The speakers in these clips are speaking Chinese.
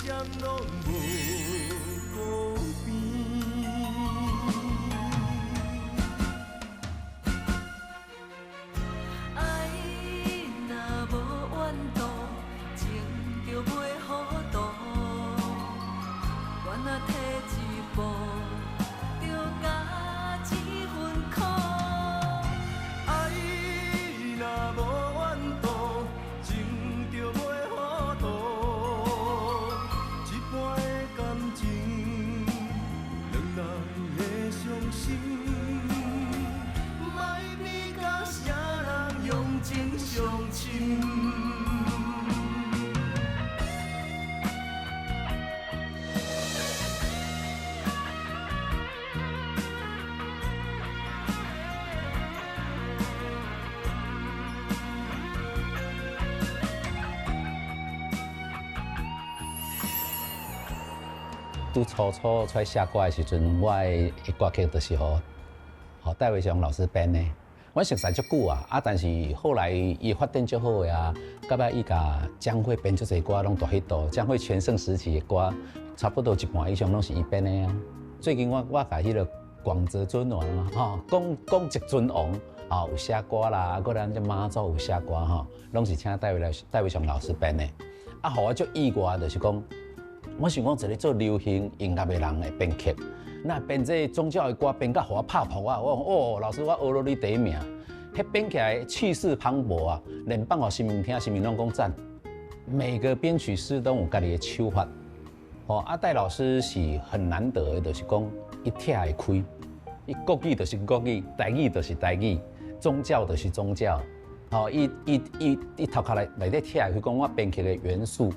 拢无孤边。爱若无怨妒，情就袂糊涂。我若退一步，就加一分苦。爱若无怨妒，情就袂糊涂。一般的感情，两人的伤心，莫比甲啥人用情相亲。拄初出来写歌的时阵，我的歌曲就是戴维祥老师编的。我熟悉足久啊，但是后来伊发展足好呀，到尾伊甲江蕙编足侪歌，拢大 hit。江蕙全盛时期的歌，差不多一半以上拢是伊编的啊。最近我甲迄个广泽尊王啊，讲一尊王啊，有写歌啦，个咱这妈祖有写歌拢是请戴维祥老师编的。啊，互我足意外，就是讲。我想讲，一个做流行音乐的人的编曲，那编这宗教的歌编甲互我拍谱啊！我讲哦，老师，我学了你第一名。迄编起来气势磅礴啊，连放互新民听，新民拢讲赞。每个编曲师都有家己的手法。戴老师是很难得的，就是讲一听会开，伊国语就是国语，台语就是台语，宗教就是宗教。伊头壳内底听去讲我编曲的元素。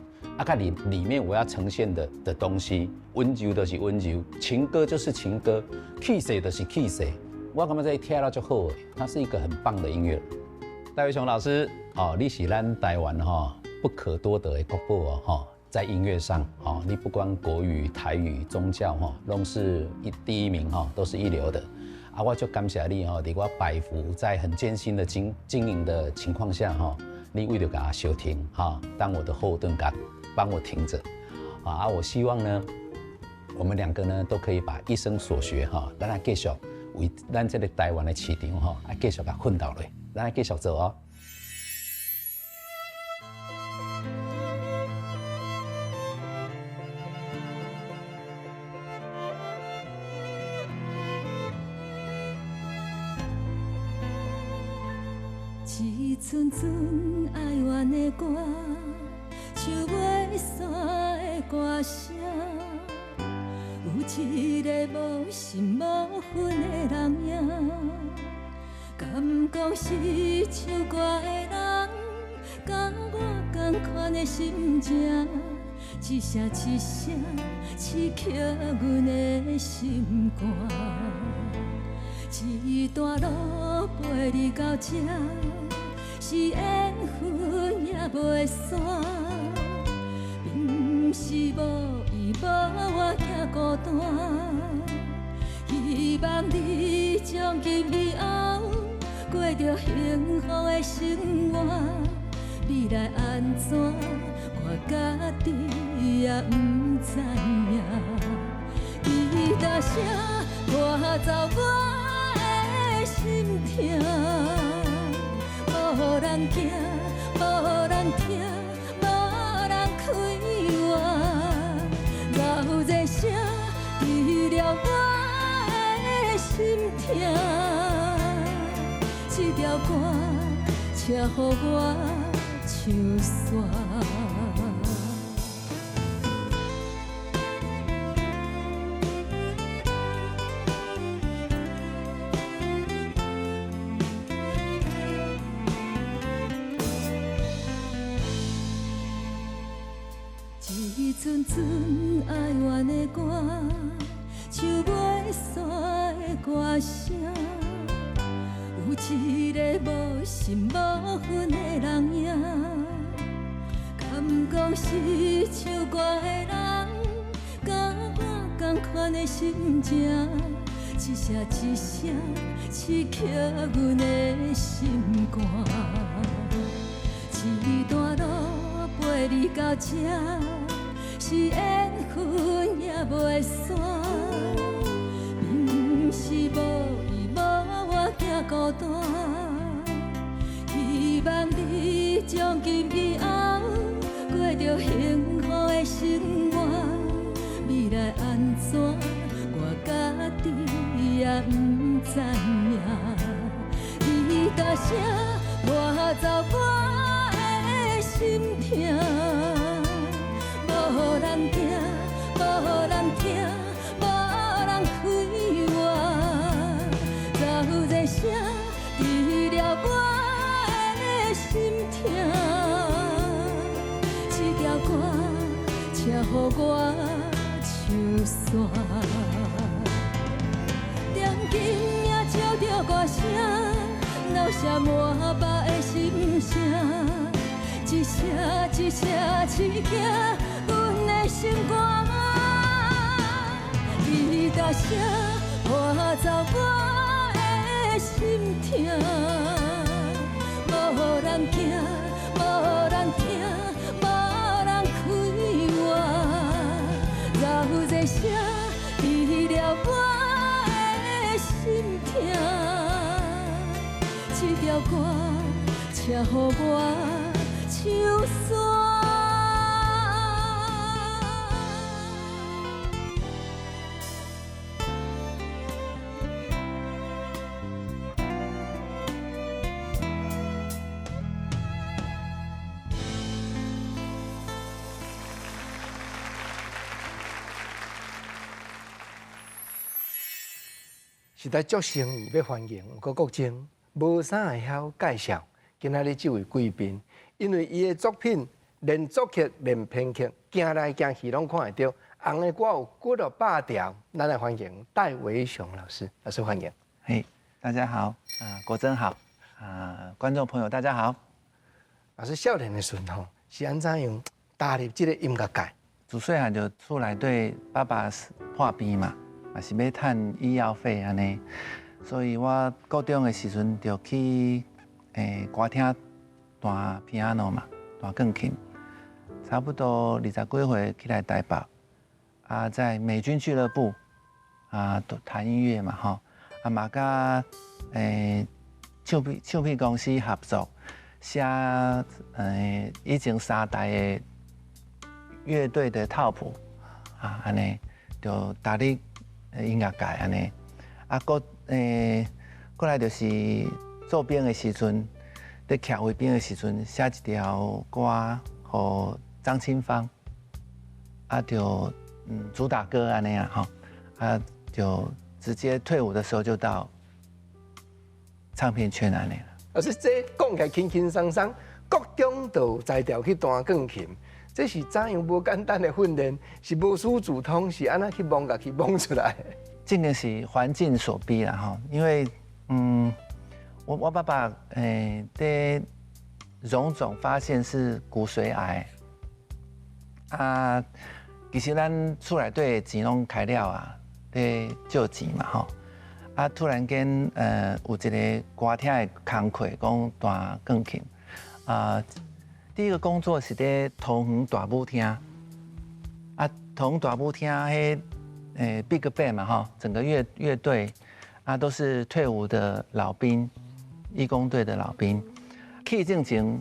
甲里面我要呈现的东西，温柔就是温柔，情歌就是情歌，气势就是气势。我感觉这听了就好诶，它是一个很棒的音乐。戴维雄老师，你是咱台湾不可多得的国宝在音乐上你不光国语、台语、宗教拢是第一名都是一流的。我就感谢你伫我百福在很艰辛的经营的情况下你为了给他休停当我的后盾帮我挺着，我希望呢，我们两个呢都可以把一生所学咱来继续为咱这个台湾的市场继续甲奋斗落，咱来继续做哦。一阵阵哀怨的歌。唱袂散的歌声，有一个无心无魂的人影。敢讲是唱歌的人，甲我同款的心情，一声一声刺激阮的心肝。一段路陪你到这，是缘分也袂散。不是无伊无我行孤单，希望你从今以后过着幸福的生活。未来安怎，我家己也不知影。伊大声拖走我的心痛，无人惊，无人听。老热声治疗我的心痛，这条歌请予我唱煞。一阵阵哀怨的歌，唱袂散的歌声，有一个无心无魂的人影。敢讲是唱歌的人，甲我同款的心情，一声一声刺激阮的心肝。一段路陪你到这。是是缘分也袂散，并不是无伊无我行孤单。希望你从今以后过着幸福的生活，未来安怎我家己也不知影。你大声拖走我的心痛，无人听，无人听，无人开我，走一声治疗我的心痛。这条歌请予我唱煞，点今夜照着歌声，留下满腹的心声。一声一声刺激阮的心肝，你大声拖走我的心痛，无人惊，无人听，无人开我，留一声治疗我的心痛。这条歌请予我唱煞。实在足诚意要欢迎郭国珍，无啥会晓介绍今仔日这位贵宾，因为伊的作品连作曲连编曲，行来行去拢看会到，红的歌有几落百条。咱来欢迎戴维雄老师，老师欢迎。嘿，大家好，国珍好，观众朋友大家好。老师少年的时候是安怎样踏入这个音乐界？自细汉就出来对爸爸破病嘛，也是要赚医药费安尼，所以我高中的时阵就去歌厅弹 piano 嘛，弹钢琴，差不多20几岁起来台北，在美军俱乐部弹音乐嘛吼，嘛甲唱片公司合作，写以前3代的乐队的套谱安尼就踏入音乐界安尼，过来就是做兵的时阵，在徛卫兵的时阵，写一条歌给张清芳，就主打歌安尼吼，就直接退伍的时候就到唱片圈安尼了。老师这讲起来轻轻松松，国中就有才调去弹钢琴。这是怎样无简单的训练？是无师自通，是安怎去摸去摸出来的？这个是环境所逼啦哈，因为我爸爸的荣总发现是骨髓癌其实咱出来对钱拢开了在救钱嘛吼，突然间有一个歌厅的工课讲弹钢琴第一个工作是在桃园大舞厅，桃园大舞厅迄Big Band 嘛哈，整个乐队都是退伍的老兵，义工队的老兵。去之前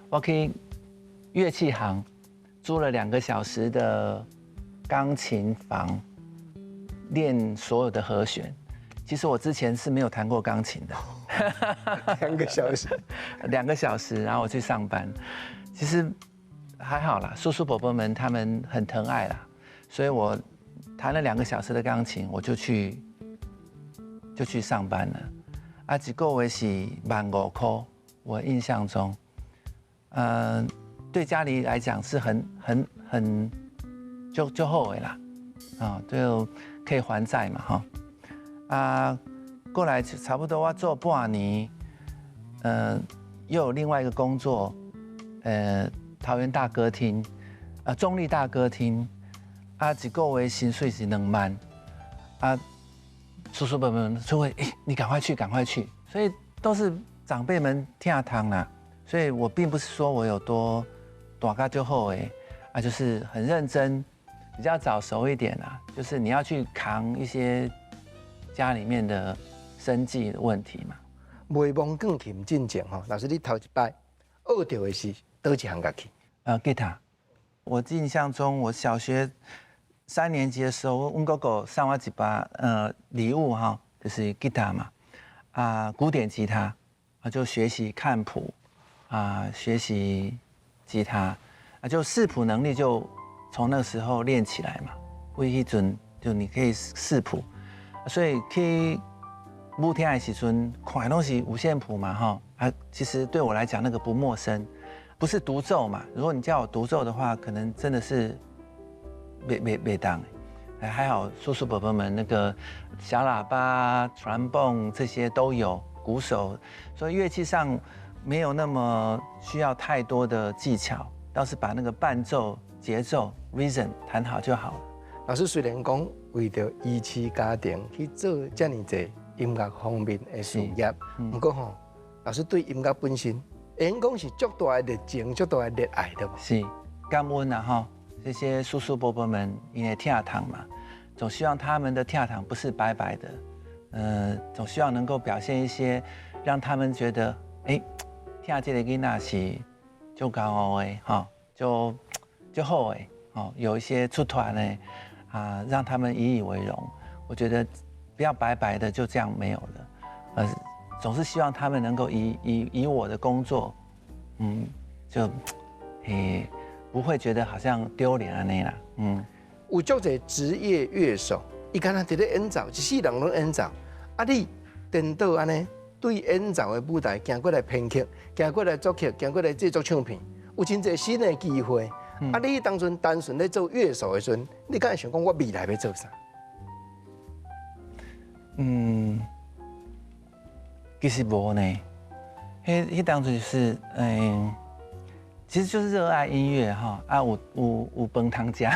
我去乐器行租了2个小时的钢琴房，练所有的和弦。其实我之前是没有弹过钢琴的。2个小时，2个小时，然后我去上班。其实还好啦，叔叔伯伯们他们很疼爱啦，所以我弹了2个小时的钢琴，我就去上班了。一个月是15000块，我印象中，对家里来讲是很就好的啦，就可以还债嘛哈。过来差不多我做半年，又有另外一个工作，桃园大歌厅，中立大歌厅，一个月薪水是2万，叔叔伯伯们就会，你赶快去，所以都是长辈们听汤啦，所以我并不是说我有多大家就好啊，就是很认真，比较早熟一点啊，就是你要去扛一些家里面的生计的问题嘛。袂忘钢琴进前吼，老师你头一摆学到的是倒一项乐器？吉他。我印象中，我小学3年级的时候，我哥哥送我一把礼物哈，就是吉他嘛，古典吉他，就学习看谱，学习吉他，就视谱能力就从那个时候练起来嘛。为一准就你可以视谱，所以去舞厅的时阵看东西五线谱嘛哈，其实对我来讲那个不陌生，不是独奏嘛。如果你叫我独奏的话，可能真的是没当。还好叔叔伯伯们那个小喇叭、传蹦这些都有，鼓手，所以乐器上没有那么需要太多的技巧，倒是把那个伴奏、节奏、rhythm 弹好就好了。老师虽然讲为着维持家庭去做这么多音乐方面的事业，不过吼，老师对音乐本身，应讲是足大的热情、足大的热爱的嘛。是，感恩啊哈，这些叔叔伯伯们因为听堂嘛，总希望他们的听堂不是白白的，总希望能够表现一些让他们觉得，听这个囡仔是就高的哈，就好的哦，有一些出团呢。让他们引以为荣。我觉得不要白白的就这样没有了，总是希望他们能够以我的工作，就不会觉得好像丢脸啊那啦。有足侪职业乐手，伊敢若伫咧演奏，一世人拢演奏。你颠倒安尼对演奏的舞台行过来编曲，行过来作曲，行过来制作唱片，有真侪新的机会。你当阵单纯咧做乐手的时阵，你敢会想讲我未来要做啥？其实无呢，迄当阵是其实就是热爱音乐哈，有饭通吃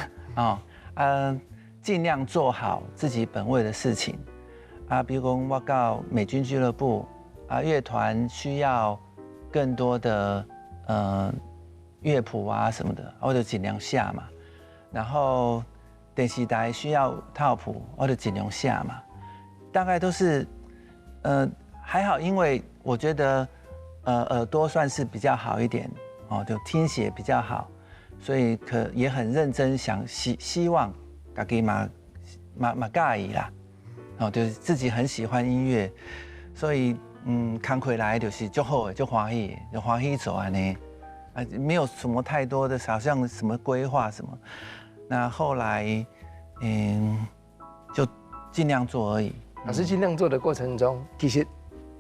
尽量做好自己本位的事情比如讲我到美军俱乐部乐团需要更多的乐谱什么的，我就尽量下嘛。然后电视台需要套谱，我就尽量下嘛。大概都是还好，因为我觉得耳朵算是比较好一点就听写比较好，所以也很认真希望自己嘛介意啦，就是自己很喜欢音乐，所以工课来就是就好的，就欢喜，就欢喜做安尼。没有什么太多的，好像什么规划什么。那后来，就尽量做而已。老师尽量做的过程中，其实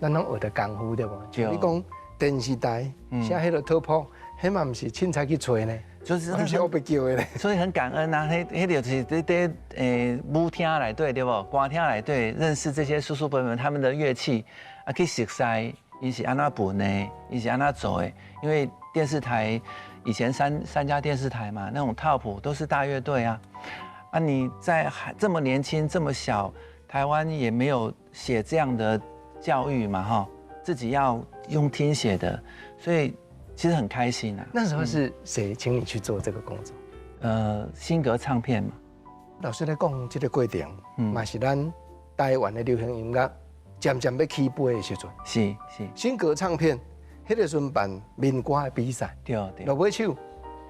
咱拢学的功夫对不？就你讲电视台写迄个图谱，迄嘛不是凊彩去找呢，就是不是我被叫的呢。所以很感恩啊，迄就是在舞厅内底对不？歌厅内底认识这些叔叔伯伯们他们的乐器去熟悉，伊是安怎分的，伊是安怎做的，因为。电视台以前三家电视台嘛，那种套谱都是大乐队你在这么年轻这么小，台湾也没有写这样的教育嘛自己要用听写的，所以其实很开心那时候是谁请你去做这个工作？新格唱片嘛。老师在讲这个过程，嘛是咱台湾的流行音乐渐渐要起飞的时阵。是。新格唱片。迄个时阵办民歌的比赛，落尾手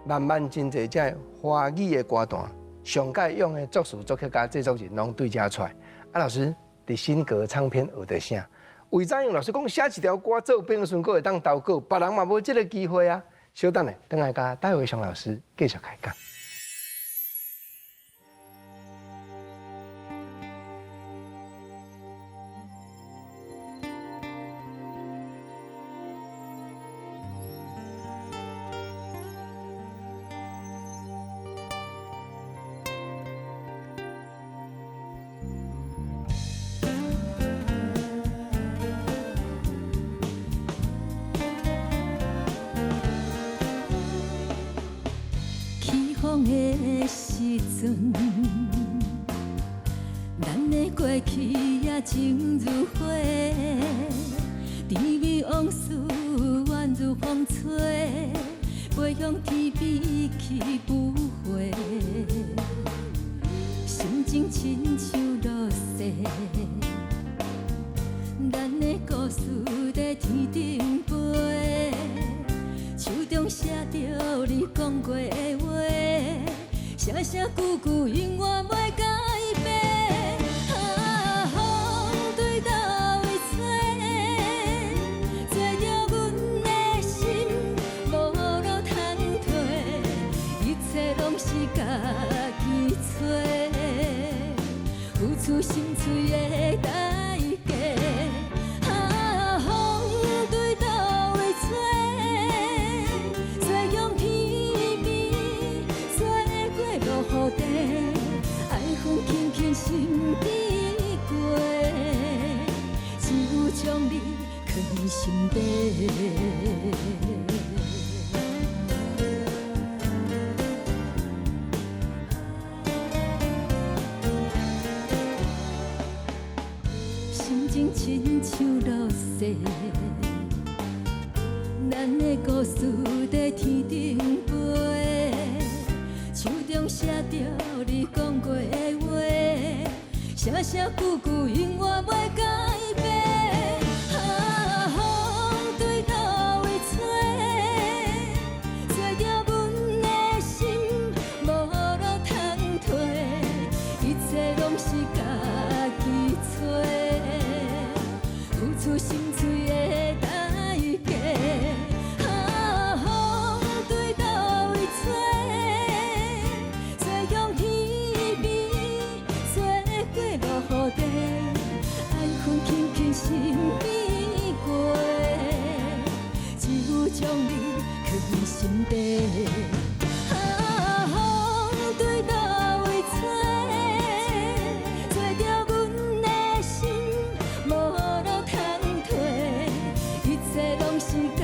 慢慢真侪只华语的歌单，上届用的作词作曲家、制作人拢对遮出来。老师伫新格唱片学的啥？为怎样？老师讲写一条歌做兵的时阵，佫会当投稿，别人嘛无这个机会啊。稍等咧，等下甲戴维雄老师继续开讲。的时阵，咱的过去也情如火，甜蜜往事宛如风吹，飞向天边去舞会，心情亲像落雪。咱的故事在天顶飞，手中写着你讲过的话，声声句句永远袂改变。啊，风对倒位吹，吹着阮的心无路通退，一切拢是家己找，付出心碎的代价。啊，风对倒位吹，吹向天边，吹过落雨地，爱恨轻轻心边过，只有将你藏心底。心情亲像落雪，咱的故事在天顶飞，手中写着你讲过的话，声声句句永远袂改变。啊，风对倒位吹，吹着阮的心无路通退，一切拢是家己找。付出心碎的代价。啊，风对倒位吹，吹向天边，吹过落雨地，爱恨轻轻心边过，只有将你藏心底。啊，风对倒位吹，吹着阮的心无路通退，一切拢是家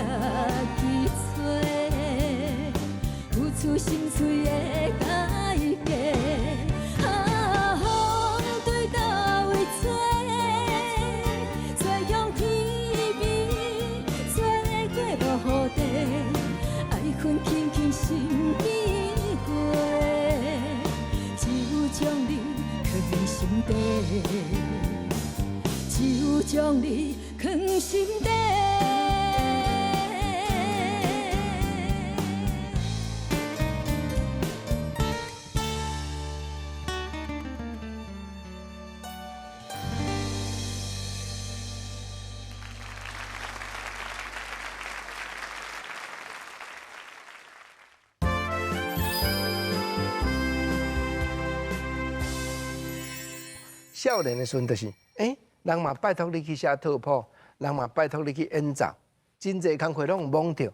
己找，付出心碎的代价。啊，风对倒位吹，吹向天边，吹过落雨地，爱恨轻轻心边过，只有将你藏心底。只有将你藏心底。少年的时阵就是人嘛拜托你去写拓扑，人嘛拜托你去演奏，真侪工课拢有懵着。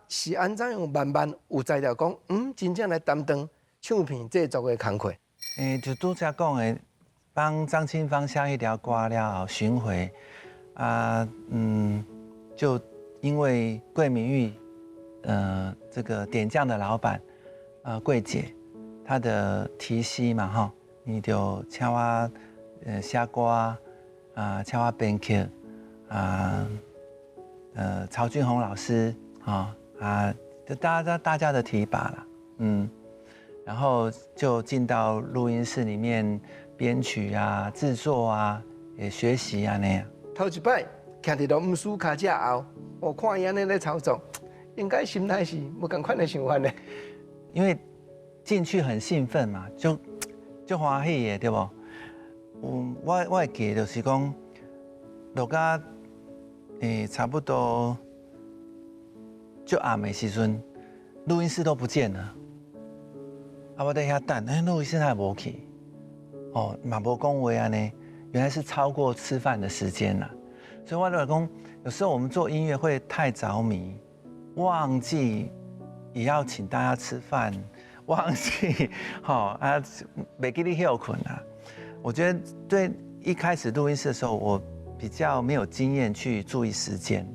是安怎样慢慢有才调讲，真正来担当唱片制作的工课。就拄则讲的，帮张清芳写迄条歌了后巡回，就因为桂明玉，这个点将的老板，桂姐，她的提携嘛哈，你就请我写歌请我编曲曹俊宏老师就大家的提拔啦，然后就进到录音室里面编曲制作也学习那样。头一摆徛伫落姆斯卡架后，我看伊安尼咧操作，应该心态是无共款的想法呢。因为进去很兴奋嘛，就欢喜的对不？我会记得就是讲，落到差不多就暗的时阵，录音室都不见了。我在遐等，录音室还无去，嘛无讲话安尼，原来是超过吃饭的时间了。所以我就讲，有时候我们做音乐会太着迷，忘记也要请大家吃饭，忘记没给你休困啊。我觉得对一开始录音室的时候，我比较没有经验去注意时间。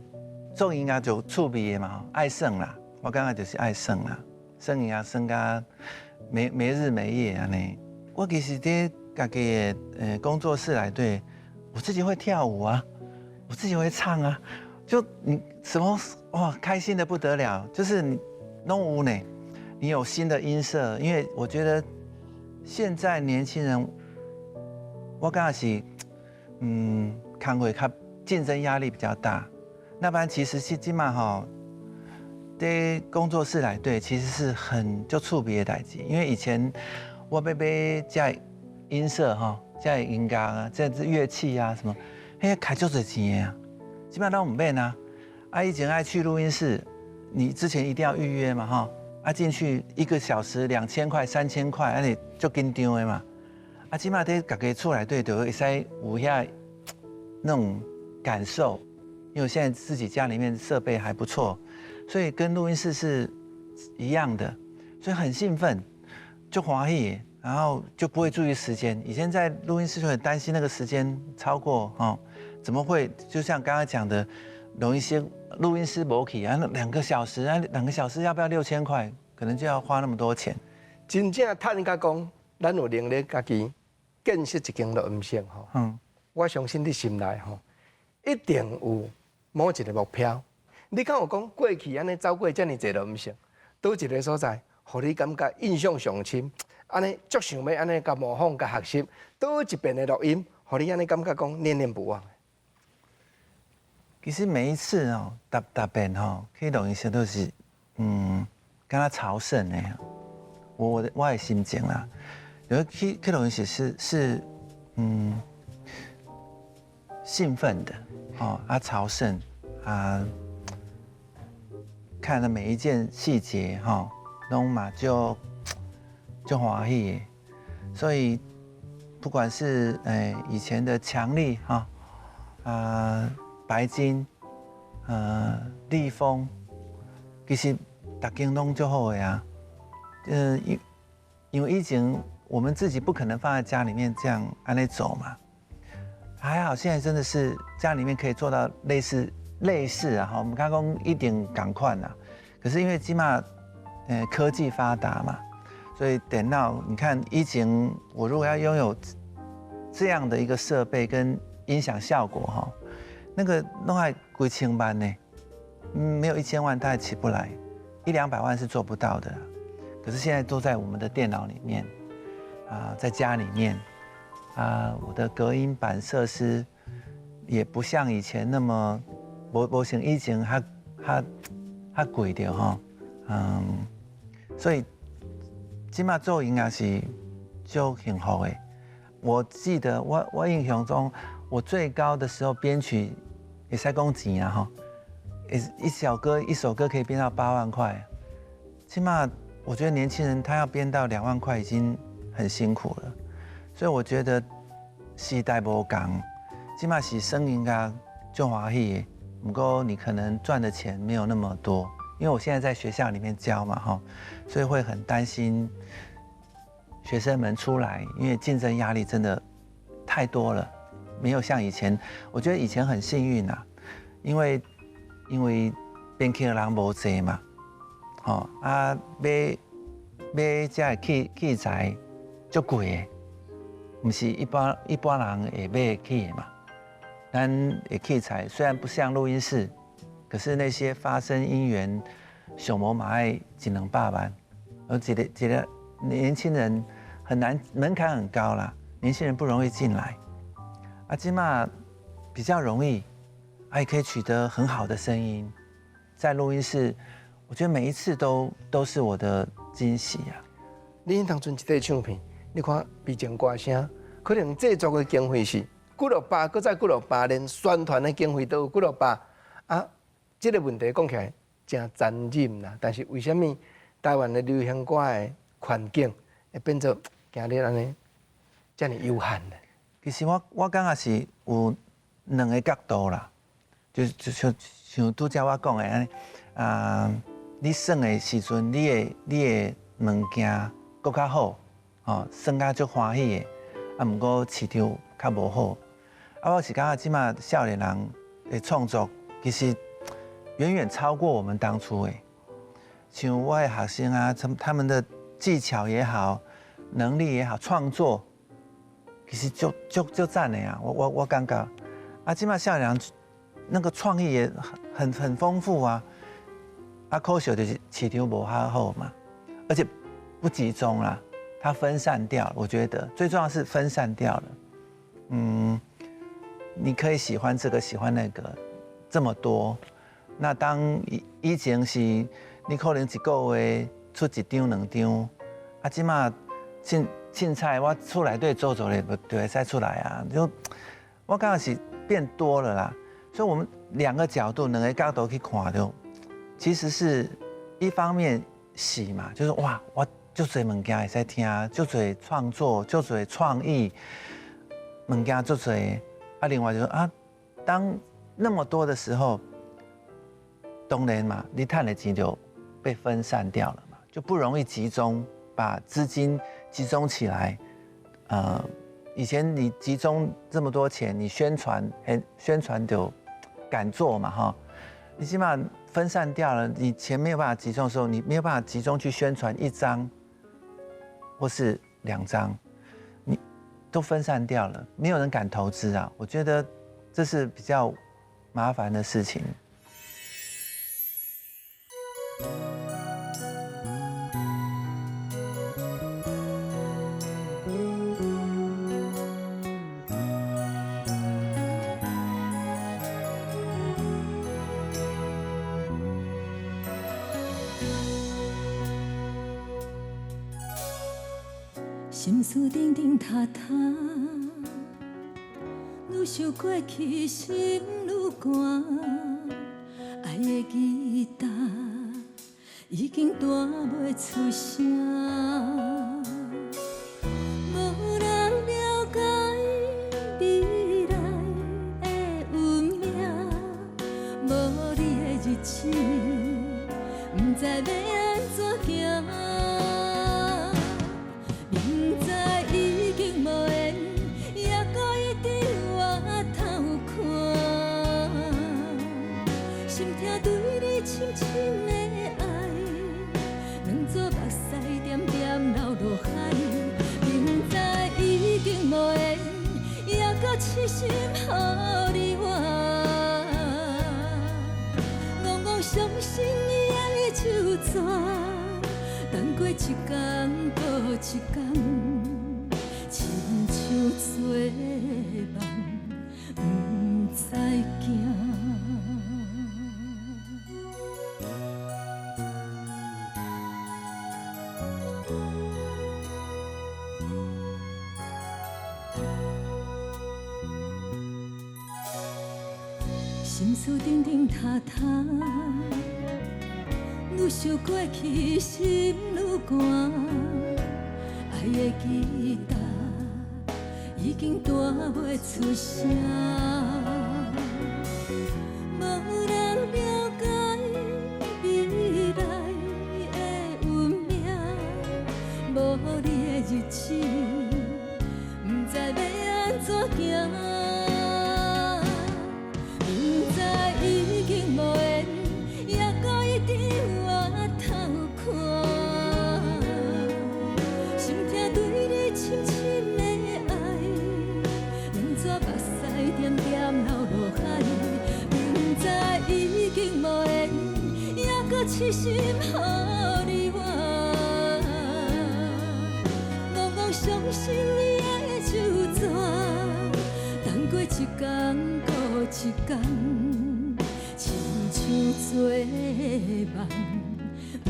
做音乐就趣味的嘛，爱耍啦，我感觉就是爱耍啦，耍音乐耍到没日没夜安尼。我其实在家己的工作室内底，我自己会跳舞我自己会唱就你什么哇开心的不得了，就是弄有呢，你有新的音色，因为我觉得现在年轻人，我感觉是，工会较竞争压力比较大。那不然其实是今嘛哈，对工作室来对，其实是很就触别的代志，因为以前我要买这音色哈，这音乐啊，这乐器啊什么，嘿开足多钱的啊，基本上都唔免啊。啊，以前爱去录音室，你之前一定要预约嘛哈。啊，进去1个小时2000块、3000块，安尼就紧张的嘛。啊，起码得家己出来对，就会使有遐那种感受。因为我现在自己家里面设备还不错，所以跟录音室是一样的，所以很兴奋，就欢喜，然后就不会注意时间。以前在录音室就很担心那个时间超过哦，怎么会？就像刚刚讲的，容易些录音师没去啊，2个小时啊，2个小时要不要6000块？可能就要花那么多钱。真正趁甲讲，咱有能力家己建设一间录音室吼。我相信你心内吼，一定有某一个目标。你敢有讲过去安尼走过遮尔济录音室，倒一个所在，互你感觉印象上深？安尼足想要安尼甲模仿、甲学习，倒一遍的录音，互你安尼感觉讲念念不忘。其实每一次哦，大遍吼去录音室都是，跟他朝圣的。我的心情啦，有去录音室是兴奋的哦，朝圣啊，看了每一件细节哈，拢嘛就欢喜的。所以不管是以前的强力哈白金立丰，其实大间拢就好的啊。因为以前我们自己不可能放在家里面这样按那走嘛。还好，现在真的是家里面可以做到类似啊，我们刚刚一点赶快啊，可是因为起码科技发达嘛，所以电脑你看以前我如果要拥有这样的一个设备跟音响效果哈，那个弄还几千万呢，没有1000万它也起不来，100-200万是做不到的啦。可是现在都在我们的电脑里面在家里面。我的隔音板设施也不像以前那么，无像以前较贵的哈，所以今嘛做音乐是就幸福的。我记得我印象中，我最高的时候编曲也才讲钱啊哈，一首歌可以编到8万块，起码我觉得年轻人他要编到2万块已经很辛苦了。所以我觉得时代无同，起码是声音啊就欢喜的。不过你可能赚的钱没有那么多，因为我现在在学校里面教嘛哈，所以会很担心学生们出来，因为竞争压力真的太多了，没有像以前。我觉得以前很幸运啊，因为编曲的人无多嘛，买这器材足贵的。不是一般人会买起的嘛。咱的器材虽然不像录音室，可是那些发声音源，小模嘛爱100-200万，而一个年轻人很难，门槛很高啦，年轻人不容易进来。今嘛比较容易，也可以取得很好的声音，在录音室，我觉得每一次都是我的惊喜啊。你当初一块唱片。你看，毕竟歌声可能制作的经费是几落百，搁再几落百，连宣传的经费都有几落百这个问题讲起来真残忍啦。但是为什么台湾的流行歌的环境会变做今日安尼这么有限呢？其實我感覺是有2個角度啦，就像拄則我講的安尼你耍的時陣，你的物件更較好。耍甲足歡喜的，不過市場較無好。我是感覺即馬少年人的創作其實遠遠超過我們當初的。像我的學生啊，他們的技巧也好，能力也好，創作其實就讚的呀。我感覺即馬少年人那個創意也很豐富啊。可惜就是市场无较好嘛，而且不集中啦，它分散掉了。我觉得最重要是分散掉了。你可以喜欢这个，喜欢那个，这么多。那当以前是你可能一个月出1张2张，即马凊彩我厝内底做咧就会使出来啊，就我感觉是变多了啦。所以我们2个角度去看到，其实是一方面喜嘛，就是哇，我就多物件会使听，就多创作，就多创意，物件就多。另外就是当那么多的时候，当然嘛，你赚的钱就被分散掉了嘛，就不容易集中，把资金集中起来。以前你集中这么多钱，你宣传就敢做嘛哈，你起码分散掉了，你钱没有办法集中的时候，你没有办法集中去宣传1张或是2张，你都分散掉了，没有人敢投资啊。我觉得这是比较麻烦的事情。心思定定塌塌，愈想过去心愈寒。爱的吉他已经弹袂出声，无人了解未来的运命，无你的日子，不知要安怎行。明知已经无缘，也搁一直回头看。心痛对你深深的爱，两撮目屎点点流落海。明知已经无缘，也搁痴心予你我。戆戆相信你的手纸。等过一天，过一天，亲像做梦，不知惊。心思定定塌塌。愈想过去，心愈寒。爱的吉他已经弹袂出声，无人了解未来的运命，无你的日子，不知要安怎行。明知已经无缘，也搁一直回头看。心痛对你深深的爱，两撮目屎点点流落海。明知已经无缘，也搁痴心予你我。戆戆相信你的手纸，等过一天，过一天。亲像做梦，不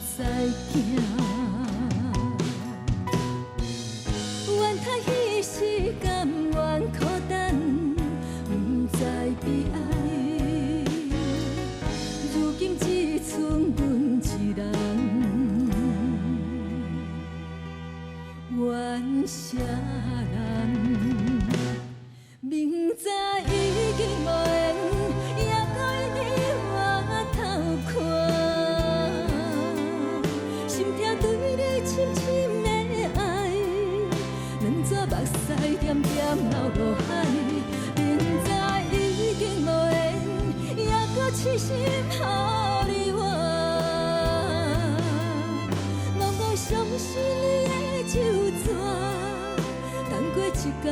知惊。愿叹彼时甘愿孤单，不知悲哀。如今只剩阮一人，怨啥人？明知已经无缘。目屎点点流落海，明知已经无缘，也搁痴心予你我。戆戆相信你的手纸，等过一天，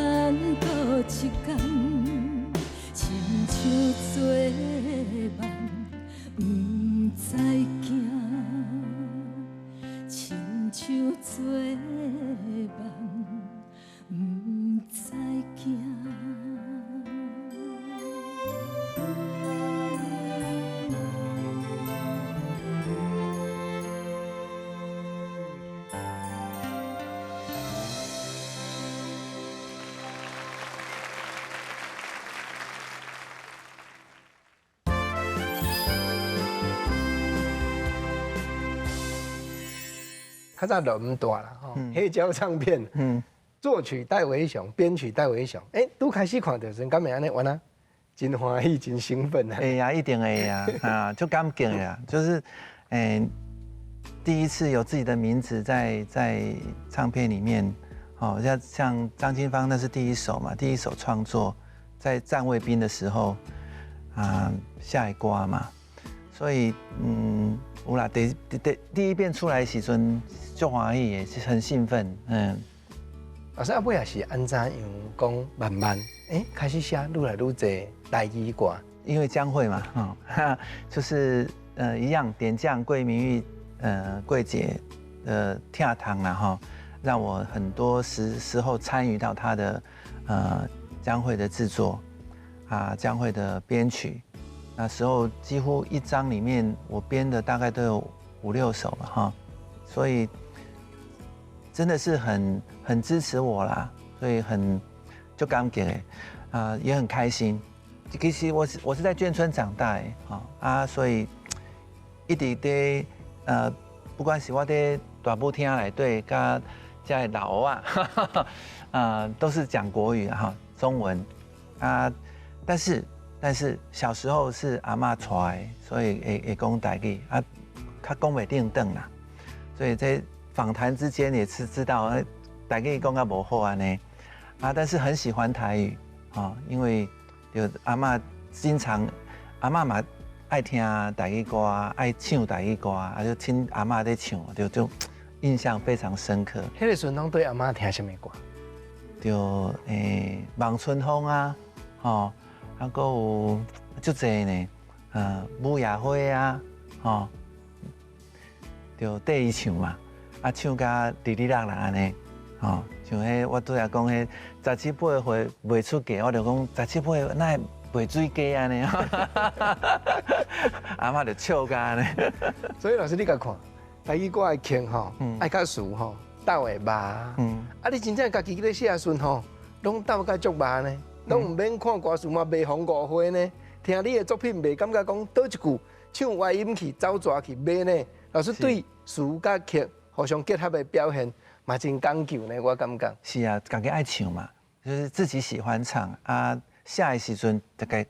过一天，亲像做梦，不知。较早就唔大啦吼，黑胶唱片，作曲戴维雄，编曲戴维雄，拄开始看到时，敢会安尼玩啊？真欢喜，真兴奋啊！会呀，一定会呀，啊，就感激呀，就是，第一次有自己的名字在唱片里面，哦，像张清芳那是第一首嘛，第一首创作，在站卫兵的时候，啊，下一瓜嘛，所以有啦，第一遍出来的时阵就欢喜，也是很兴奋，老师啊，尾也是安怎样讲慢慢，开始写愈来愈多台语歌。因为江蕙嘛，就是一样点将桂明玉，桂姐的跳堂啦哈，让我很多时候参与到她的江蕙的制作，啊江蕙的编曲，那时候几乎一张里面我编的大概都有5、6首了哈，所以真的是很支持我啦，所以就感激也很开心。其实我是在眷村长大的所以一直在不管是我在大舞厅内底，甲这老啊，都是讲国语中文但是小时候是阿嬷带的，所以会讲台语较讲袂定当啦，所以在访谈之间也是知道台语讲得不好安尼但是很喜欢台语因为就阿嬷经常阿嬷嘛爱听台语歌，爱唱台语歌就听阿嬷在唱，就印象非常深刻。迄个时阵，对阿嬷听什么歌？就望春风啊，还有足侪呢，舞夜花就缀伊唱嘛，唱甲哩哩啦啦安尼，像迄我拄仔讲迄17、8岁袂出嫁，我就讲17、8岁哪会卖水鸡安尼，阿嬷就笑甲安尼。所以老师你甲看，台语歌的腔爱较熟斗会麻。你真正家己咧写时阵拢斗甲足麻呢，拢唔免看歌词嘛，袂红误会呢。听你的作品，袂感觉讲倒一句唱歪音去、走蛇去，袂呢。老师对词甲曲互相结合的表现，嘛真讲究呢，我感觉。是啊，家己爱唱嘛，就是自己喜欢唱写的时阵，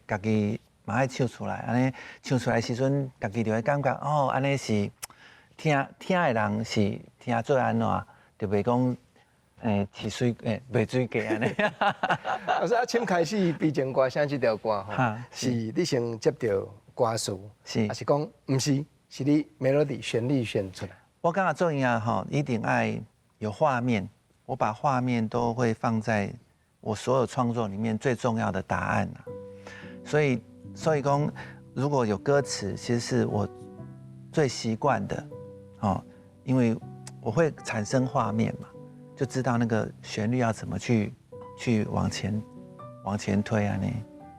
家己嘛爱唱出来，安尼唱出来的时阵，家己就会感觉安尼是听的人是听做安怎，就袂讲饲水卖水鸡安尼。老师请开始比前歌写这条歌是你先接到歌词，还是讲唔是？是你 melody 旋律选出来？我感觉做音乐一定爱有画面，我把画面都会放在我所有创作里面最重要的答案所以讲，如果有歌词，其实是我最习惯的因为我会产生画面嘛，就知道那个旋律要怎么去往前推呢。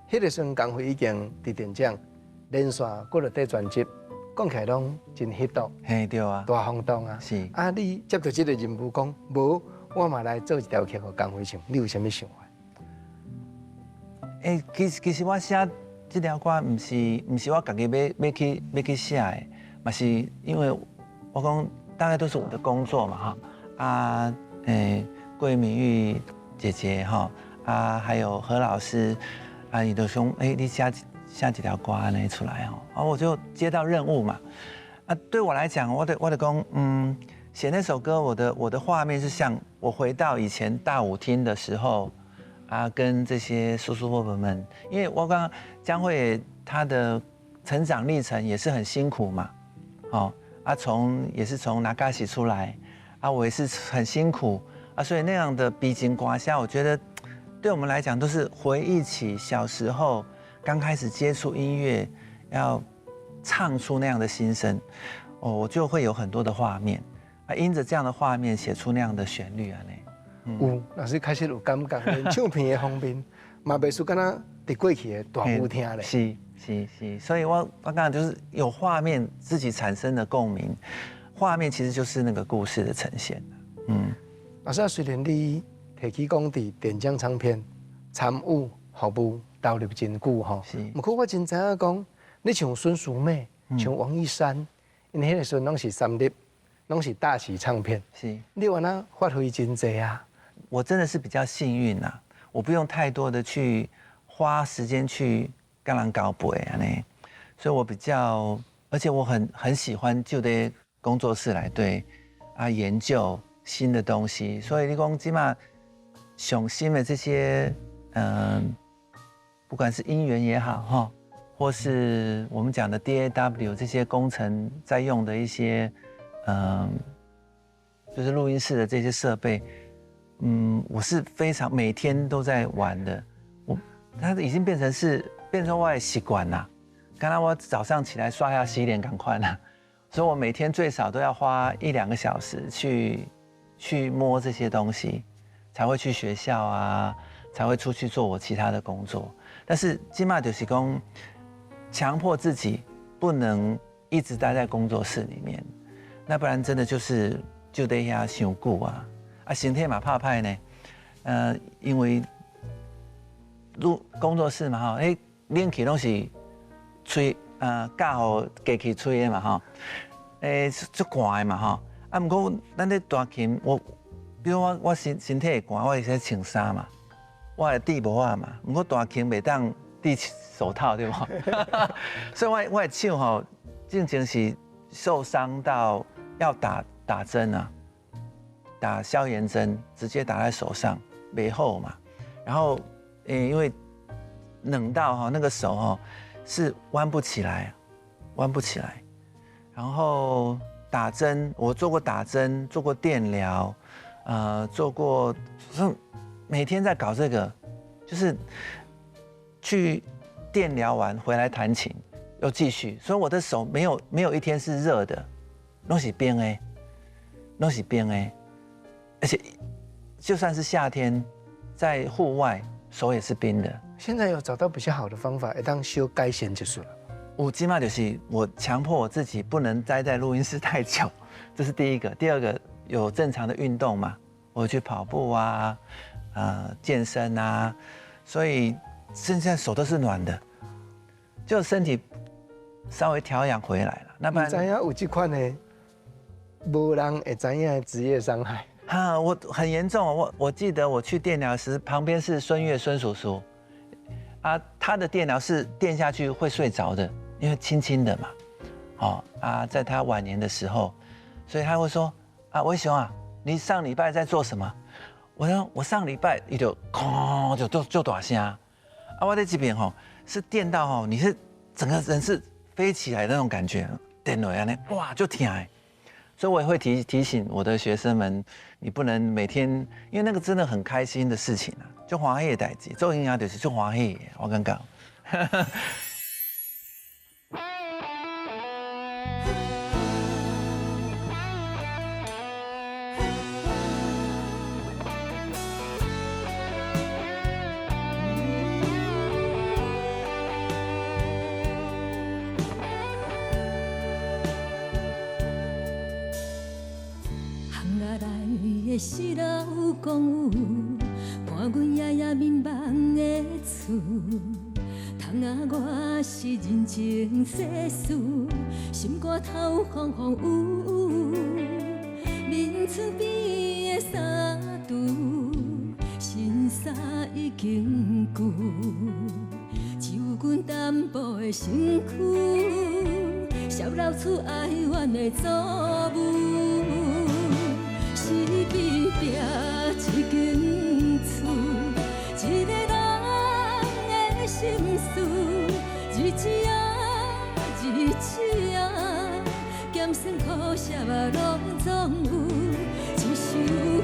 迄个时阵江蕙已经伫电奖连续过了底专辑。讲起来拢真 hit 到，嘿对啊，大轰动啊！是你接到这个任务，讲无我嘛来做一条曲给江蕙唱，你有啥物想法？其实我写这条歌，唔是我家己要去写的，嘛是因为我讲大概都是我的工作嘛桂明玉姐姐还有何老师你都说你写几条歌安出来我就接到任务嘛，对我来讲，我得讲，写那首歌，我的画面是像我回到以前大舞厅的时候跟这些叔叔伯伯们，因为我刚刚江蕙她的成长历程也是很辛苦嘛，也是从那嘎西出来我也是很辛苦所以那样的逼近刮下，我觉得对我们来讲都是回忆起小时候。刚开始接触音乐，要唱出那样的心声，我就会有很多的画面因着这样的画面写出那样的旋律有，老师开始有感觉，连唱片的方面，嘛袂输敢若伫过去的大舞厅咧。是，所以我刚刚就是有画面自己产生的共鸣，画面其实就是那个故事的呈现。老师虽然你提起讲伫电奖唱片参与服务。投入真久不过我真知影讲，你像孙淑美、像王一山，因迄个时阵拢是3立拢是大喜唱片，是。你有那发挥真济啊！我真的是比较幸运呐，我不用太多的去花时间去跟人搞背啊呢，所以我比较，而且我很喜欢就在工作室来对啊研究新的东西，所以你讲起码上新的这些不管是音源也好哈，或是我们讲的 DAW 这些工程在用的一些就是录音室的这些设备。我是非常每天都在玩的，它已经变成我的习惯啦。刚刚我早上起来刷牙洗脸赶快啦，所以我每天最少都要花1-2个小时去摸这些东西，才会去学校啊，才会出去做我其他的工作。但是现在就是说，强迫自己不能一直待在工作室里面，那不然真的就得遐想久啊。身体嘛怕歹呢，因为工作室嘛吼，冷气拢是吹架好机器吹的嘛吼，足寒的嘛吼。不过咱咧弹琴，比如我身体会寒，我会使穿衫嘛，我会戴帽啊嘛。不过弹琴袂当戴手套对无？所以我的手吼，正正是受伤到要打针啊。打消炎针，直接打在手上，背后嘛。然后，因为冷到那个手是弯不起来。然后打针，我做过打针，做过电疗，做过，每天在搞这个，就是去电疗完回来弹琴，又继续。所以我的手没有一天是热的，都是冰的。而且，就算是夏天，在户外手也是冰的。现在有找到比较好的方法，当修改善就是了。我起码就是我强迫我自己不能待在录音室太久，这是第一个。第二个有正常的运动嘛，我去跑步啊，健身啊，所以现在手都是暖的，就身体稍微调养回来了。那不然，知影有这款的，无人会知影的职业伤害。我很严重，我记得我去电疗时，旁边是孙叔叔，他的电疗是电下去会睡着的，因为轻轻的嘛，在他晚年的时候，所以他会说伟雄啊，你上礼拜在做什么？我说我上礼拜他就哐就大声，我在这边是电到你是整个人是飞起来的那种感觉，电落来哇就痛。所以我也会提醒我的学生们，你不能每天，因为那个真的很开心的事情啊，就欢喜的代志，做音乐就是就欢喜的，我感觉。是老公有，伴阮爷爷眠梦的厝。窗仔外是人情世事，心肝头风风雨雨。眠床边的三厨，新衫已经旧。只有阮淡薄的身躯，少老厝哀怨的祖母。是边壁一间厝，一个人的心事，日子啊，咸酸苦涩啊，拢总有。一首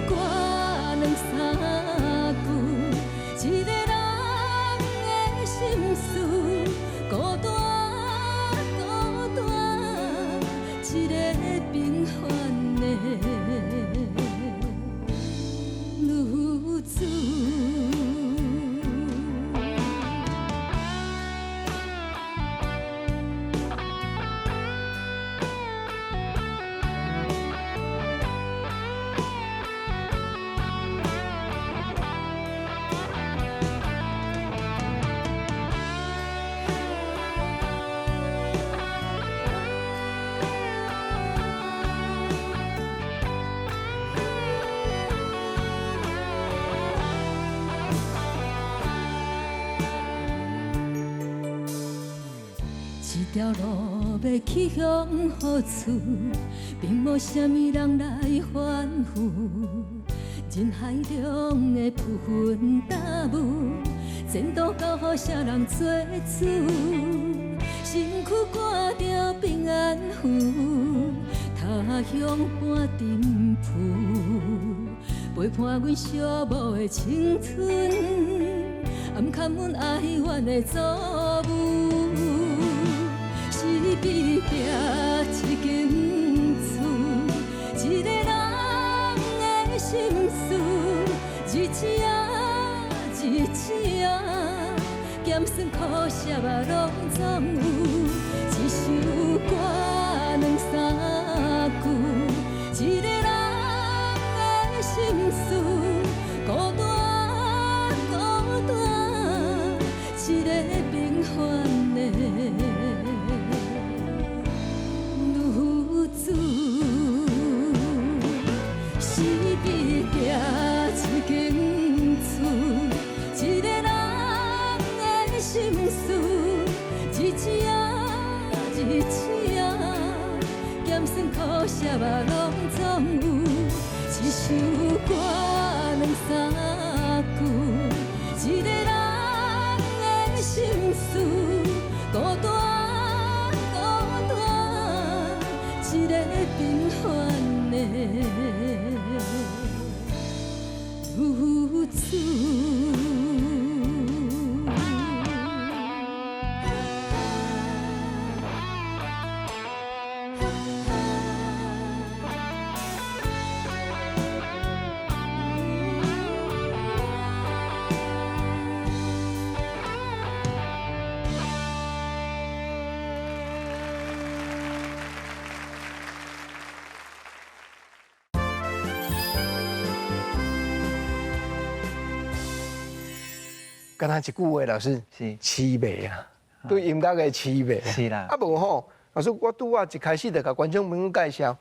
歌两三句，一个人的心事，孤单，一个条路要去向何处，并无啥物人来反复。人海中的浮云搭雾，前途交予啥人做主？身躯挂着平安符，他乡伴沉浮，陪伴阮寂寞的青春，暗藏阮哀怨的作物。是悲剧一间厝，一个人的心事，日子啊日子啊，咸酸苦涩啊拢总有，一首歌两三句，一个人的心事，孤单孤单，一个平凡的女子，是悲剧一间厝，一个人的心事，日子啊日子啊，咸酸苦涩啊拢总有，一首歌两三句，一个人的心事，孤单孤单，一个平凡的女子。敢若一句话，老师是凄美啊，对音乐的凄美。是啦啊无吼，老师，我拄啊一开始就甲观众朋友介绍，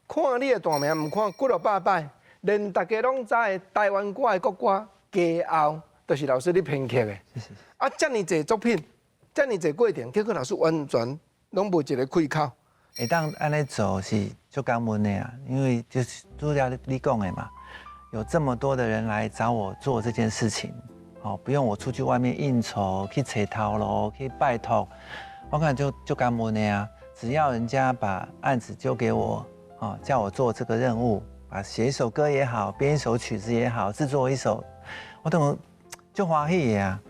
看你的大名，毋看几落百摆，连大家拢知的台湾歌的国歌，家后都是老师你编曲的。啊，遮尔济作品，遮尔济过程，结果老师完全拢无一个开口。会当安尼做是足感恩的啊，因为就是拄了你讲的嘛，有这么多的人来找我做这件事情。哦，不用我出去外面应酬，去找头路，去拜托，我看就感恩的啊。只要人家把案子丢给我，哦，叫我做这个任务，把写一首歌也好，编一首曲子也好，制作一首，我等就欢喜的啊。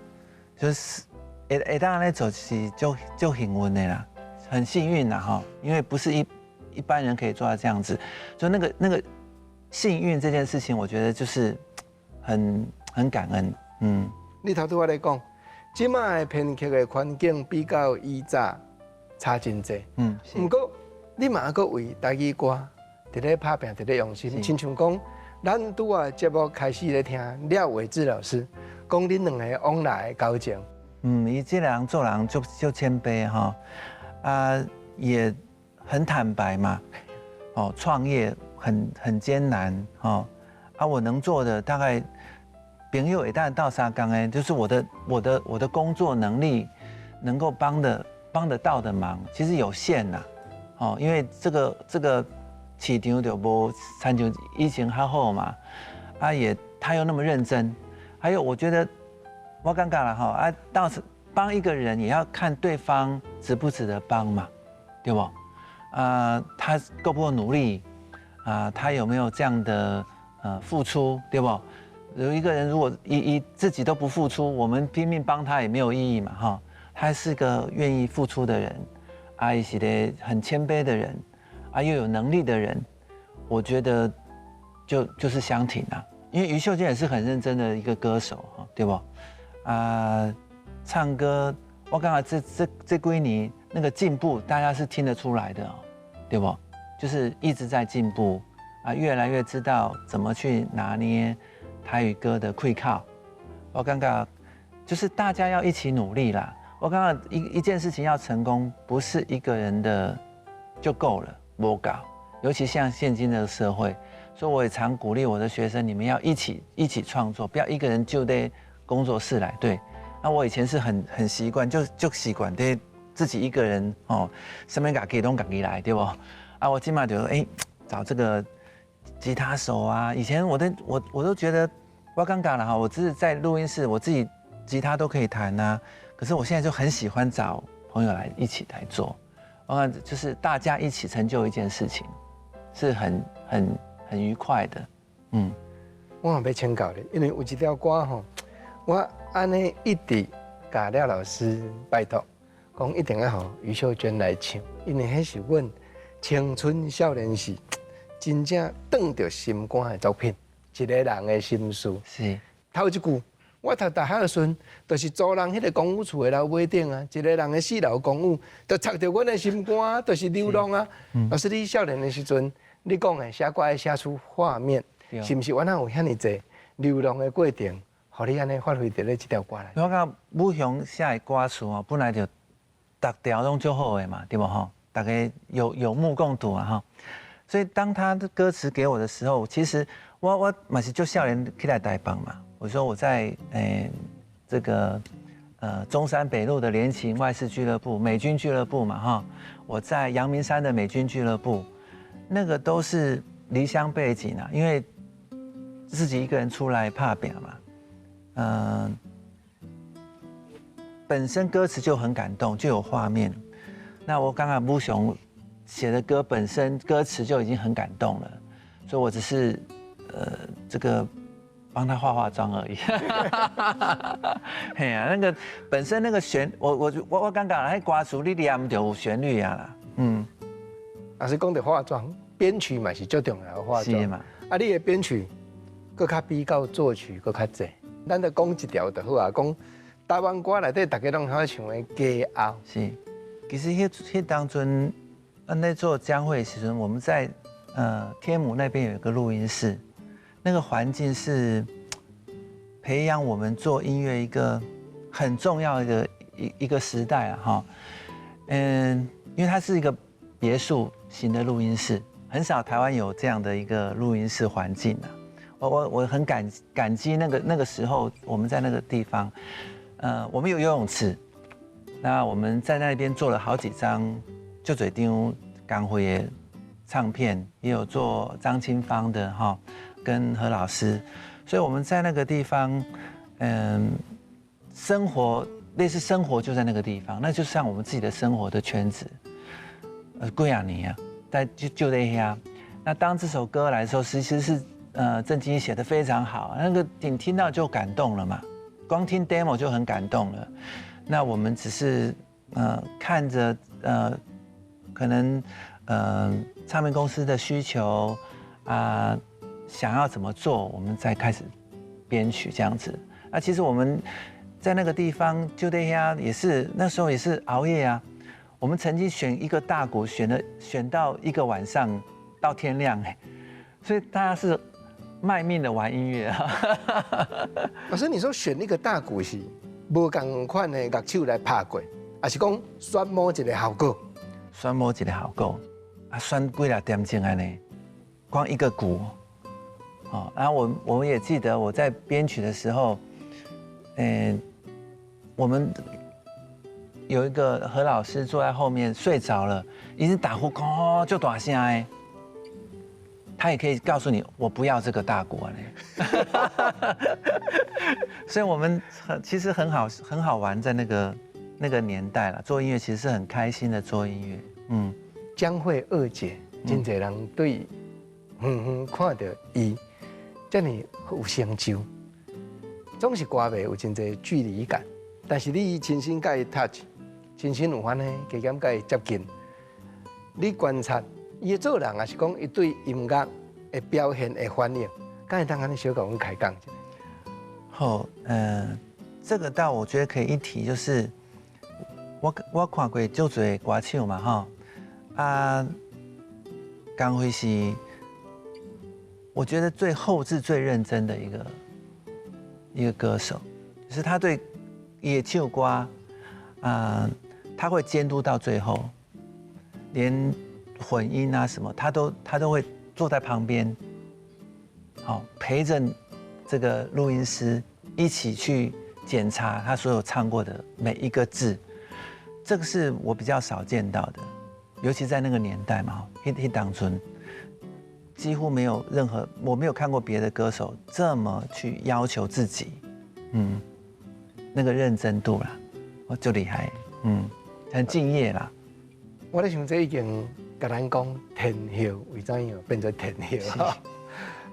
就是会当安尼做是就幸运的啦，很幸运啦哈，因为不是一般人可以做到这样子，所以那个幸运这件事情，我觉得就是很感恩。嗯，你头拄仔咧讲，即摆的编曲的环境比较以早差真济。嗯，毋过你嘛阁为台语歌伫咧拍拼，伫咧用心。亲像讲，咱拄仔节目开始咧听廖伟智老师讲恁两个往来的交情。嗯，伊这人做人就谦卑哈，啊也很坦白嘛。哦，创业很艰难哦，啊我能做的大概。朋友一旦到沙冈哎，就是我的工作能力能够帮得到的忙，其实有限呐，哦，因为这个市场就无参像以前较好嘛，啊也他又那么认真，还有我觉得我尴尬了哈啊，到帮一个人也要看对方值不值得帮嘛，对不？他够不够努力啊？他有没有这样的付出，对不？有一个人如果自己都不付出，我们拼命帮他也没有意义嘛哈。他是个愿意付出的人，啊，也是个很谦卑的人，啊，又有能力的人，我觉得就是相挺啊。因为余秀娟也是很认真的一个歌手哈，对不？唱歌，我刚才这几年那个进步，大家是听得出来的，对不？就是一直在进步啊，越来越知道怎么去拿捏。台语歌的开口，我感觉就是大家要一起努力啦。我感觉一件事情要成功，不是一个人的就够了，不够。尤其像现今的社会，所以我也常鼓励我的学生，你们要一起创作，不要一个人就在工作室来。对，那我以前是很习惯，就习惯自己一个人哦，什么乐器都自己来，对不？啊，我今嘛就找这个吉他手啊，以前我都觉得我刚刚了哈，我只是在录音室，我自己吉他都可以弹啊，可是我现在就很喜欢找朋友来一起来做，就是大家一起成就一件事情，是很愉快的，嗯。我也要请教你，因为有一条歌吼，我安尼一直甲廖老师拜托，讲一定要让余秀娟来唱，因为迄是阮青春少年时真正转着心肝的作品，一个人的心事。是。头一句，我读大学的时阵，就是租人迄个公务处的楼尾顶啊，一个人的4楼公务，就插着阮的心肝，就是流浪啊。老师，你少年的时阵，你讲的写歌爱写出画面。是不是我那有遐尼济流浪的过程，互你安尼发挥伫咧这条歌来？我感觉武雄写的歌词哦，本来就逐条拢足好的嘛，对不吼？大家有目共睹啊哈。所以当他的歌词给我的时候，其实我嘛是就少年起来台北嘛。我说我在这个中山北路的联勤外事俱乐部、美军俱乐部嘛哈。我在阳明山的美军俱乐部，那个都是离乡背景啊，因为自己一个人出来拍拼嘛，本身歌词就很感动，就有画面。那我刚刚武雄写的歌本身歌词就已经很感动了，所以我只是这个帮他化妆而已。嘿呀，那个本身那个我刚刚那歌词你念就有旋律啊啦，嗯。也是讲到化妆，编曲嘛是最重要的化妆。是嘛？啊，你的编曲，搁较比较作曲搁较济。咱就讲一条就好啊，讲台湾歌内底大家拢好唱的《家后》。是，其实迄当阵，在做江蕙时阵，我们在天母那边有一个录音室，那个环境是培养我们做音乐一个很重要的一个时代啊哈。因为它是一个别墅型的录音室，很少台湾有这样的一个录音室环境啊。我很感激那个时候我们在那个地方，我们有游泳池，那我们在那边做了好几张就嘴张江蕙的唱片，也有做张清芳的哈，跟何老师，所以我们在那个地方，生活类似生活就在那个地方，那就像我们自己的生活的圈子，贵亚尼啊，就在遐。那当这首歌来的时候，其实是郑经写的非常好，那个你听到就感动了嘛，光听 demo 就很感动了。那我们只是看着可能唱片公司的需求啊，想要怎么做，我们再开始编曲这样子。那其实我们在那个地方就在遐也是那时候也是熬夜啊。我们曾经选一个大鼓，选到一个晚上到天亮所以大家是卖命的玩音乐啊。老师，你说选一个大鼓是无同款的乐手来拍过，还是讲选某一个效果？选某一个效果啊，选几啊点钟安尼，光一个鼓哦。然后我们也记得我在编曲的时候，我们有一个何老师坐在后面睡着了，一直打呼噜就大声哎，他也可以告诉你我不要这个大鼓啊所以我们其实很好玩，在那个年代了，做音乐其实是很开心的做音乐。江蕙二姐，真侪人对看到伊，这么有成就，总是歌迷有真侪距离感，但是你亲身甲伊 touch。亲身有法呢，加减甲伊接近。你观察伊的做人，也是讲伊对音乐的表现的反应，敢会当安尼小甲阮开讲一下？好，这个倒我觉得可以一提，就是我看过就多歌手嘛哈，啊，江蕙是我觉得最后置、最认真的一个歌手，就是他对野唱歌他会监督到最后，连混音啊什么，他都会坐在旁边，好陪着这个录音师一起去检查他所有唱过的每一个字。这个是我比较少见到的，尤其在那个年代嘛，一当村几乎没有任何，我没有看过别的歌手这么去要求自己，那个认真度啦，我就厉害，很敬业啦。我咧想这已经甲咱讲天后为怎样变做天后？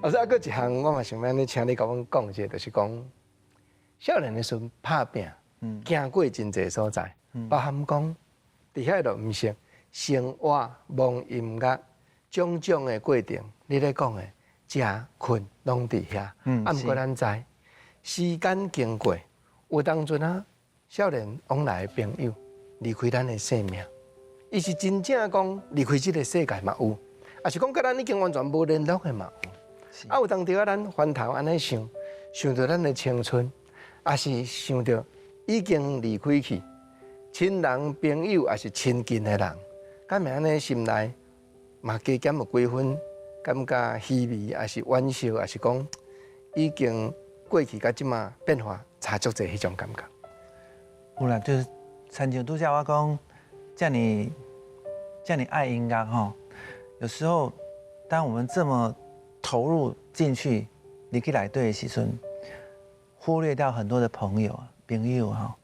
老师，还佫一项，我嘛想要你请你甲阮讲一下，就是讲少年的时阵拍拼，行过真侪所在，包含讲伫遐就毋是生活、忙音乐种种的过程，你咧讲的食困拢伫遐，啊，毋过咱知时间经过，有当阵啊，少年往来的朋友离开咱的生命。伊是真正讲离开这个世界嘛有，啊是讲甲咱已经完全无联络的嘛有。啊有当时啊咱翻头安尼想，想到咱的青春，啊是想到已经离开去亲人朋友，啊是亲近的人，敢咪安尼心内嘛加减有几分感觉稀微，啊是惋惜，啊是讲已经过去甲即马变化差足侪迄种感觉。有啦，就是参像拄则我讲。这样你爱音乐哈，有时候当我们这么投入进去，你可以来对的时阵，忽略掉很多的朋友哈，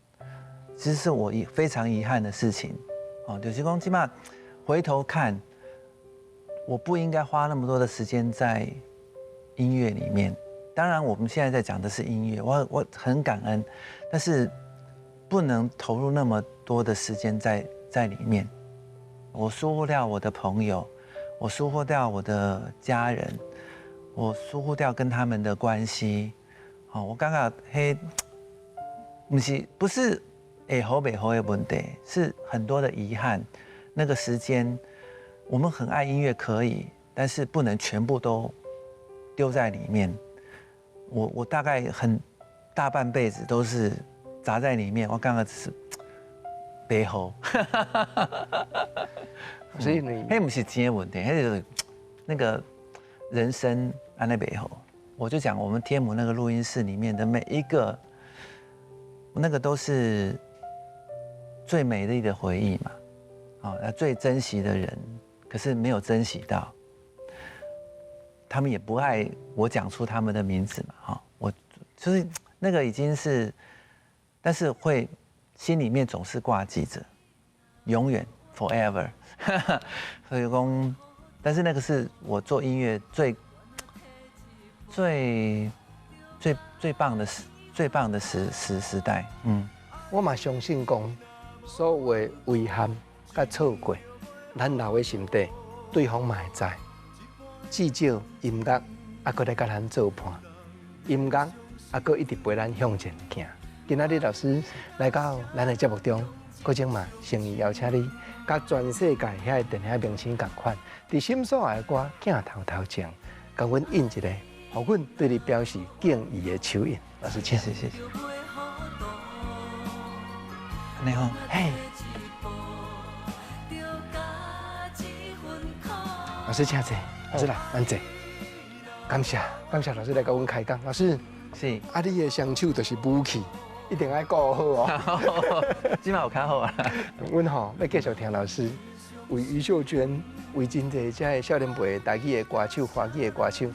其实是我非常遗憾的事情哦。就是讲起码回头看，我不应该花那么多的时间在音乐里面。当然我们现在在讲的是音乐，我很感恩，但是不能投入那么多的时间在里面，我疏忽掉我的朋友，我疏忽掉我的家人，我疏忽掉跟他们的关系。哦，我刚刚不是好不好的问题，是很多的遗憾。那个时间，我们很爱音乐可以，但是不能全部都丢在里面。我大概很大半辈子都是砸在里面，我刚刚只是。背后，所以你，那不是钱的问题，那就是那个人生安在背后。我就讲我们天母那个录音室里面的每一个，那个都是最美丽的回忆嘛，那最珍惜的人，可是没有珍惜到，他们也不爱我讲出他们的名字嘛，我就是那个已经是，但是会。心里面总是挂记着，永远 forever， 所以讲，但是那个是我做音乐最棒的时代。我嘛相信讲，所有的遗憾甲错过，咱留在心底，对方嘛会知。至少音乐还搁在甲咱做伴，音乐还搁一直陪咱向前行。今仔日老师来到咱的节目中，搁种嘛诚意邀请你，甲全世界遐个电影明星同款，伫心所爱的歌镜头头前，甲阮印一个，互阮对你表示敬意的手印。老师，请。谢谢。你好，嘿。老师，请坐。老师来，咱坐。感谢老师来甲阮开讲。老师，是。啊，你的双手就是武器。一定要顾好哦。今晚有较好啊。阮吼要继续听老师为余秀娟、为真侪遮的少年辈台语的歌手、华语的歌手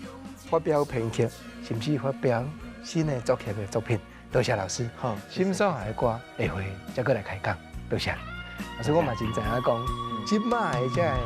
发表编曲，甚至发表新的作曲的作品。多谢老师。好，心所爱的歌下回再过来开讲。多谢。老师，我嘛真知影讲，即摆的遮的